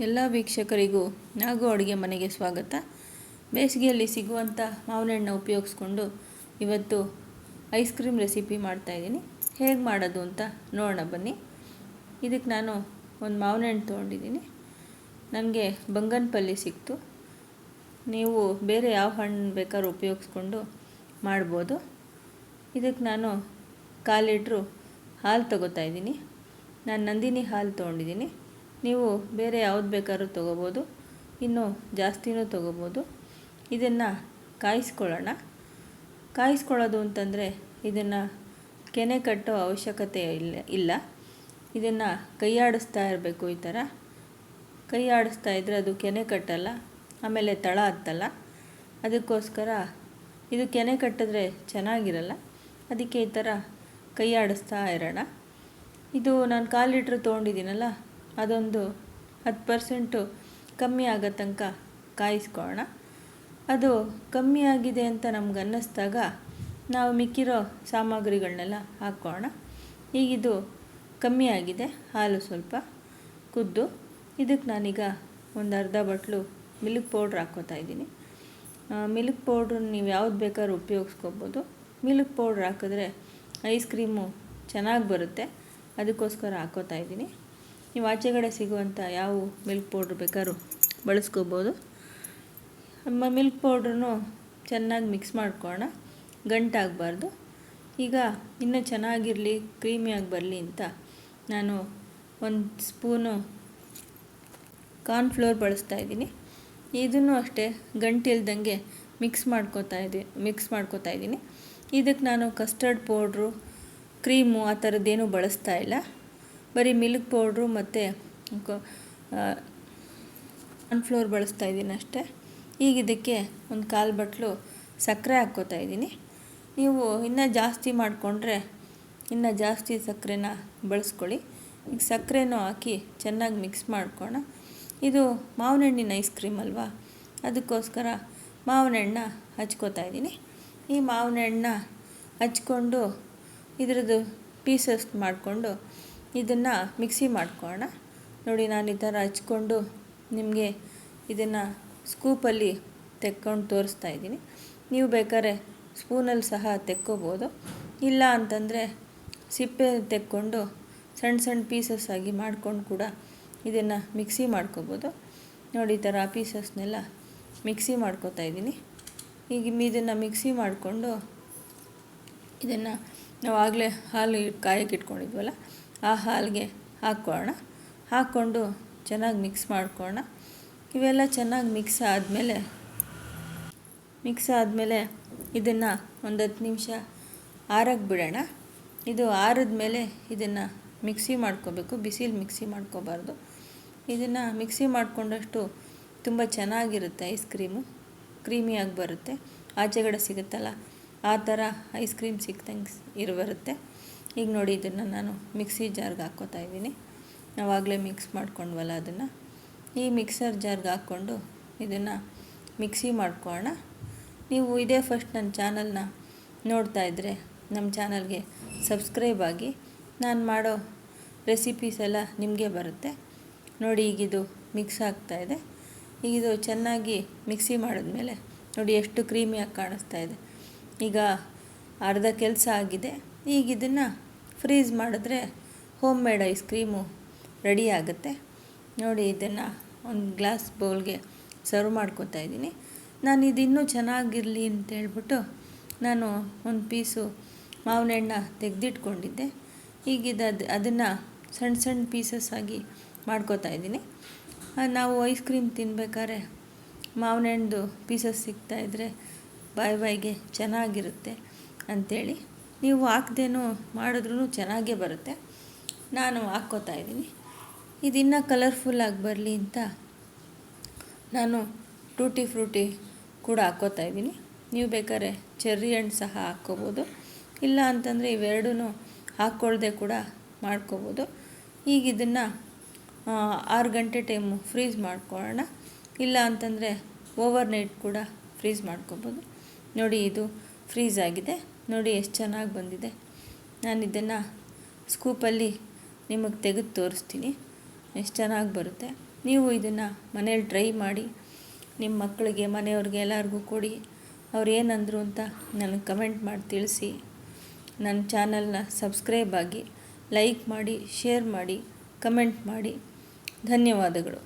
ಎಲ್ಲ ವೀಕ್ಷಕರಿಗೂ ನಾಗು ಅಡುಗೆ ಮನೆಗೆ ಸ್ವಾಗತ. ಬೇಸಿಗೆಯಲ್ಲಿ ಸಿಗುವಂಥ ಮಾವಿನ ಹಣ್ಣು ಉಪಯೋಗಿಸ್ಕೊಂಡು ಇವತ್ತು ಐಸ್ ಕ್ರೀಮ್ ರೆಸಿಪಿ ಮಾಡ್ತಾಯಿದ್ದೀನಿ. ಹೇಗೆ ಮಾಡೋದು ಅಂತ ನೋಡೋಣ ಬನ್ನಿ. ಇದಕ್ಕೆ ನಾನು ಒಂದು ಮಾವಿನ ಹಣ್ಣು ತೊಗೊಂಡಿದ್ದೀನಿ. ನನಗೆ ಬಂಗನಪಲ್ಲಿ ಸಿಕ್ತು. ನೀವು ಬೇರೆ ಯಾವ ಹಣ್ಣು ಬೇಕಾದ್ರೂ ಉಪಯೋಗಿಸ್ಕೊಂಡು ಮಾಡ್ಬೋದು. ಇದಕ್ಕೆ ನಾನು 1/4 ಲೀಟ್ರು ಹಾಲು ತೊಗೋತಾಯಿದ್ದೀನಿ. ನಾನು ನಂದಿನಿ ಹಾಲು ತೊಗೊಂಡಿದ್ದೀನಿ. ನೀವು ಬೇರೆ ಯಾವ್ದು ಬೇಕಾದ್ರೂ ತೊಗೋಬೋದು, ಇನ್ನೂ ಜಾಸ್ತಿನೂ ತೊಗೋಬೋದು. ಇದನ್ನು ಕಾಯಿಸ್ಕೊಳ್ಳೋದು ಅಂತಂದರೆ ಇದನ್ನು ಕೆನೆ ಕಟ್ಟೋ ಅವಶ್ಯಕತೆ ಇಲ್ಲ. ಇದನ್ನು ಕೈಯಾಡಿಸ್ತಾ ಇರಬೇಕು. ಈ ಥರ ಕೈ ಆಡಿಸ್ತಾ ಇದ್ದರೆ ಅದು ಕೆನೆ ಕಟ್ಟಲ್ಲ, ಆಮೇಲೆ ತಳ ಹತ್ತಲ್ಲ. ಅದಕ್ಕೋಸ್ಕರ ಇದು ಕೆನೆ ಕಟ್ಟಿದ್ರೆ ಚೆನ್ನಾಗಿರಲ್ಲ. ಅದಕ್ಕೆ ಈ ಥರ ಕೈ ಆಡಿಸ್ತಾ ಇರೋಣ. ಇದು ನಾನು 1/4 ಲೀಟ್ರ್ ತೊಗೊಂಡಿದ್ದೀನಲ್ಲ, ಅದೊಂದು 10% ಕಮ್ಮಿ ಆಗೋ ತನಕ ಕಾಯಿಸ್ಕೊಳ್ಳೋಣ. ಅದು ಕಮ್ಮಿ ಆಗಿದೆ ಅಂತ ನಮ್ಗೆ ಅನ್ನಿಸ್ದಾಗ ನಾವು ಮಿಕ್ಕಿರೋ ಸಾಮಗ್ರಿಗಳನ್ನೆಲ್ಲ ಹಾಕ್ಕೊಳ್ಳೋಣ. ಈಗಿದು ಕಮ್ಮಿ ಆಗಿದೆ, ಹಾಲು ಸ್ವಲ್ಪ ಕುದ್ದು. ಇದಕ್ಕೆ ನಾನೀಗ ಒಂದು ಅರ್ಧ ಬಟ್ಲು ಮಿಲ್ಕ್ ಪೌಡ್ರ್ ಹಾಕ್ಕೋತಾಯಿದ್ದೀನಿ. ಮಿಲ್ಕ್ ಪೌಡ್ರ್ ನೀವು ಯಾವ್ದು ಬೇಕಾದ್ರೂ ಉಪಯೋಗಿಸ್ಕೋಬೋದು. ಮಿಲ್ಕ್ ಪೌಡ್ರ್ ಹಾಕಿದ್ರೆ ಐಸ್ ಕ್ರೀಮು ಚೆನ್ನಾಗಿ ಬರುತ್ತೆ. ಅದಕ್ಕೋಸ್ಕರ ಹಾಕ್ಕೋತಾಯಿದ್ದೀನಿ. ನೀವು ಆಚೆಗಡೆ ಸಿಗುವಂಥ ಯಾವ ಮಿಲ್ಕ್ ಪೌಡ್ರ್ ಬೇಕಾದ್ರೂ ಬಳಸ್ಕೋಬೋದು. ಮಿಲ್ಕ್ ಪೌಡ್ರನ್ನು ಚೆನ್ನಾಗಿ ಮಿಕ್ಸ್ ಮಾಡ್ಕೊಳ್ಳೋಣ, ಗಂಟಾಗಬಾರ್ದು. ಈಗ ಇನ್ನೂ ಚೆನ್ನಾಗಿರಲಿ, ಕ್ರೀಮಿಯಾಗಿ ಬರಲಿ ಅಂತ ನಾನು 1 ಸ್ಪೂನು ಕಾರ್ನ್ಫ್ಲೋರ್ ಬಳಸ್ತಾಯಿದ್ದೀನಿ. ಇದನ್ನು ಅಷ್ಟೇ ಗಂಟಿಲ್ದಂಗೆ ಮಿಕ್ಸ್ ಮಾಡ್ಕೋತಾ ಇದ್ದೀನಿ. ಇದಕ್ಕೆ ನಾನು ಕಸ್ಟರ್ಡ್ ಪೌಡ್ರು, ಕ್ರೀಮು ಆ ಥರದ್ದೇನೂ ಬಳಸ್ತಾ ಇಲ್ಲ. ಬರೀ ಮಿಲ್ಕ್ ಪೌಡ್ರು ಮತ್ತು ಕಾರ್ನ್ಫ್ಲೋರ್ ಬಳಸ್ತಾ ಇದ್ದೀನಿ ಅಷ್ಟೇ. ಈಗ ಇದಕ್ಕೆ ಒಂದು 1/4 ಬಟ್ಲು ಸಕ್ಕರೆ ಹಾಕ್ಕೋತಾ ಇದ್ದೀನಿ. ನೀವು ಇನ್ನೂ ಜಾಸ್ತಿ ಮಾಡಿಕೊಂಡ್ರೆ ಇನ್ನೂ ಜಾಸ್ತಿ ಸಕ್ಕರೆನ ಬಳಸ್ಕೊಳ್ಳಿ. ಈಗ ಸಕ್ಕರೆನೂ ಹಾಕಿ ಚೆನ್ನಾಗಿ ಮಿಕ್ಸ್ ಮಾಡ್ಕೊಳ್ಳೋಣ. ಇದು ಮಾವಿನ ಹಣ್ಣಿನ ಐಸ್ ಕ್ರೀಮ್ ಅಲ್ವಾ, ಅದಕ್ಕೋಸ್ಕರ ಮಾವಿನ ಹಣ್ಣನ್ನ ಹಚ್ಕೋತಾ ಇದ್ದೀನಿ. ಈ ಮಾವಿನ ಹಣ್ಣನ್ನ ಹಚ್ಕೊಂಡು ಇದರದ್ದು ಪೀಸಸ್ ಮಾಡಿಕೊಂಡು ಇದನ್ನು ಮಿಕ್ಸಿ ಮಾಡ್ಕೊಳ್ಳೋಣ. ನೋಡಿ, ನಾನು ಈ ಥರ ಹಚ್ಕೊಂಡು ನಿಮಗೆ ಇದನ್ನು ಸ್ಕೂಪಲ್ಲಿ ತೆಕ್ಕೊಂಡು ತೋರಿಸ್ತಾ ಇದ್ದೀನಿ. ನೀವು ಬೇಕಾದ್ರೆ ಸ್ಪೂನಲ್ಲಿ ಸಹ ತೆಕ್ಕೋಬೋದು. ಇಲ್ಲ ಅಂತಂದರೆ ಸಿಪ್ಪೆ ತೆಕ್ಕೊಂಡು ಸಣ್ಣ ಸಣ್ಣ ಪೀಸಸ್ ಆಗಿ ಮಾಡ್ಕೊಂಡು ಕೂಡ ಇದನ್ನು ಮಿಕ್ಸಿ ಮಾಡ್ಕೋಬೋದು. ನೋಡಿ, ಈ ಥರ ಪೀಸಸ್ನೆಲ್ಲ ಮಿಕ್ಸಿ ಮಾಡ್ಕೋತಾ ಇದ್ದೀನಿ. ಈಗ ಇದನ್ನು ಮಿಕ್ಸಿ ಮಾಡಿಕೊಂಡು ಇದನ್ನು ನಾವು ಆಗಲೇ ಹಾಲು ಕಾಯಕ್ಕೆ ಇಟ್ಕೊಂಡಿದ್ವಲ್ಲ, ಆ ಹಾಲಿಗೆ ಹಾಕ್ಕೊಂಡು ಚೆನ್ನಾಗಿ ಮಿಕ್ಸ್ ಮಾಡ್ಕೊಳ್ಳೋಣ. ಇವೆಲ್ಲ ಚೆನ್ನಾಗಿ ಮಿಕ್ಸ್ ಆದಮೇಲೆ ಇದನ್ನು ಒಂದು 10 ನಿಮಿಷ ಆರಕ್ಕೆ ಬಿಡೋಣ. ಇದು ಆರಿದ ಮೇಲೆ ಇದನ್ನು ಮಿಕ್ಸಿ ಮಾಡ್ಕೋಬೇಕು, ಬಿಸಿಲು ಮಿಕ್ಸಿ ಮಾಡ್ಕೋಬಾರ್ದು. ಇದನ್ನು ಮಿಕ್ಸಿ ಮಾಡಿಕೊಂಡಷ್ಟು ತುಂಬ ಚೆನ್ನಾಗಿರುತ್ತೆ ಐಸ್ ಕ್ರೀಮು, ಕ್ರೀಮಿಯಾಗಿ ಬರುತ್ತೆ. ಆಚೆಗಡೆ ಸಿಗುತ್ತಲ್ಲ ಆ ಥರ ಐಸ್ ಕ್ರೀಮ್ ಸಿಕ್ದಂಗೆ ಬರುತ್ತೆ. ಈಗ ನೋಡಿ, ಇದನ್ನು ನಾನು ಮಿಕ್ಸಿ ಜಾರ್ಗೆ ಹಾಕ್ಕೋತಾ ಇದ್ದೀನಿ. ನಾವಾಗಲೇ ಮಿಕ್ಸ್ ಮಾಡ್ಕೊಂಡ್ವಲ್ಲ ಅದನ್ನು ಈ ಮಿಕ್ಸರ್ ಜಾರ್ಗೆ ಹಾಕ್ಕೊಂಡು ಇದನ್ನು ಮಿಕ್ಸಿ ಮಾಡ್ಕೊಳ್ಳೋಣ. ನೀವು ಇದೇ ಫಸ್ಟ್ ನನ್ನ ಚಾನಲ್ನ ನೋಡ್ತಾ ಇದ್ದರೆ ನಮ್ಮ ಚಾನಲ್ಗೆ ಸಬ್ಸ್ಕ್ರೈಬ್ ಆಗಿ. ನಾನು ಮಾಡೋ ರೆಸಿಪೀಸ್ ಎಲ್ಲ ನಿಮಗೆ ಬರುತ್ತೆ. ನೋಡಿ, ಈಗಿದು ಮಿಕ್ಸ್ ಆಗ್ತಾಯಿದೆ. ಈಗಿದು ಚೆನ್ನಾಗಿ ಮಿಕ್ಸಿ ಮಾಡಿದ್ಮೇಲೆ ನೋಡಿ ಎಷ್ಟು ಕ್ರೀಮಿಯಾಗಿ ಕಾಣಿಸ್ತಾ ಇದೆ. ಈಗ ಅರ್ಧ ಕೆಲಸ ಆಗಿದೆ. ಈಗ ಇದನ್ನು ಫ್ರೀಸ್ ಮಾಡಿದ್ರೆ home made ice cream ready ಆಗುತ್ತೆ. ನೋಡಿ, ಇದನ್ನು ಒಂದು ಗ್ಲಾಸ್ ಬೌಲ್ಗೆ ಸರ್ವ್ ಮಾಡ್ಕೋತಾ ಇದ್ದೀನಿ. ನಾನು ಇದು ಇನ್ನೂ ಚೆನ್ನಾಗಿರಲಿ ಅಂತೇಳ್ಬಿಟ್ಟು ನಾನು ಒಂದು ಪೀಸು ಮಾವಿನ ಹಣ್ಣು ತೆಗೆದಿಟ್ಕೊಂಡಿದ್ದೆ. ಈಗ ಅದನ್ನು ಸಣ್ಣ ಸಣ್ಣ ಪೀಸಸ್ ಆಗಿ ಮಾಡ್ಕೋತಾ ಇದ್ದೀನಿ. ನಾವು ಐಸ್ ಕ್ರೀಮ್ ತಿನ್ಬೇಕಾದ್ರೆ ಮಾವಿನ ಹಣ್ಣು ಪೀಸಸ್ ಸಿಗ್ತಾಯಿದ್ರೆ ಬಾಯಿಗೆ ಚೆನ್ನಾಗಿರುತ್ತೆ ಅಂಥೇಳಿ. ನೀವು ಹಾಕ್ದೇನೂ ಮಾಡಿದ್ರೂ ಚೆನ್ನಾಗೇ ಬರುತ್ತೆ. ನಾನು ಹಾಕ್ಕೋತಾ ಇದ್ದೀನಿ. ಇದು ಇನ್ನೂ ಕಲರ್ಫುಲ್ಲಾಗಿ ಬರಲಿ ಅಂತ ನಾನು ಟೂಟಿ ಫ್ರೂಟಿ ಕೂಡ ಹಾಕ್ಕೋತಾ ಇದ್ದೀನಿ. ನೀವು ಬೇಕಾದ್ರೆ ಚೆರ್ರಿ ಹಣ್ಣು ಸಹ ಹಾಕ್ಕೋಬೋದು. ಇಲ್ಲ ಅಂತಂದರೆ ಇವೆರಡೂ ಹಾಕ್ಕೊಳ್ದೆ ಕೂಡ ಮಾಡ್ಕೋಬೋದು. ಈಗ ಇದನ್ನು 6 ಗಂಟೆ ಟೈಮು ಫ್ರೀಸ್ ಮಾಡ್ಕೊಳ್ಳೋಣ. ಇಲ್ಲ ಅಂತಂದರೆ ಓವರ್ನೈಟ್ ಕೂಡ ಫ್ರೀಸ್ ಮಾಡ್ಕೋಬೋದು. ನೋಡಿ, ಇದು ಫ್ರೀಸ್ ಆಗಿದೆ. ನೋಡಿ ಎಷ್ಟು ಚೆನ್ನಾಗಿ ಬಂದಿದೆ. ನಾನು ಇದನ್ನು ಸ್ಕೂಪಲ್ಲಿ ನಿಮಗೆ ತೆಗೆದು ತೋರಿಸ್ತೀನಿ ಎಷ್ಟು ಚೆನ್ನಾಗಿ ಬರುತ್ತೆ. ನೀವು ಇದನ್ನು ಮನೇಲಿ ಟ್ರೈ ಮಾಡಿ, ನಿಮ್ಮ ಮಕ್ಕಳಿಗೆ ಮನೆಯವ್ರಿಗೆ ಎಲ್ಲರಿಗೂ ಕೊಡಿ. ಅವ್ರು ಏನಂದರು ಅಂತ ನನಗೆ ಕಮೆಂಟ್ ಮಾಡಿ ತಿಳಿಸಿ. ನನ್ನ ಚಾನಲ್ನ ಸಬ್ಸ್ಕ್ರೈಬ್ ಆಗಿ, ಲೈಕ್ ಮಾಡಿ, ಶೇರ್ ಮಾಡಿ, ಕಮೆಂಟ್ ಮಾಡಿ. ಧನ್ಯವಾದಗಳು.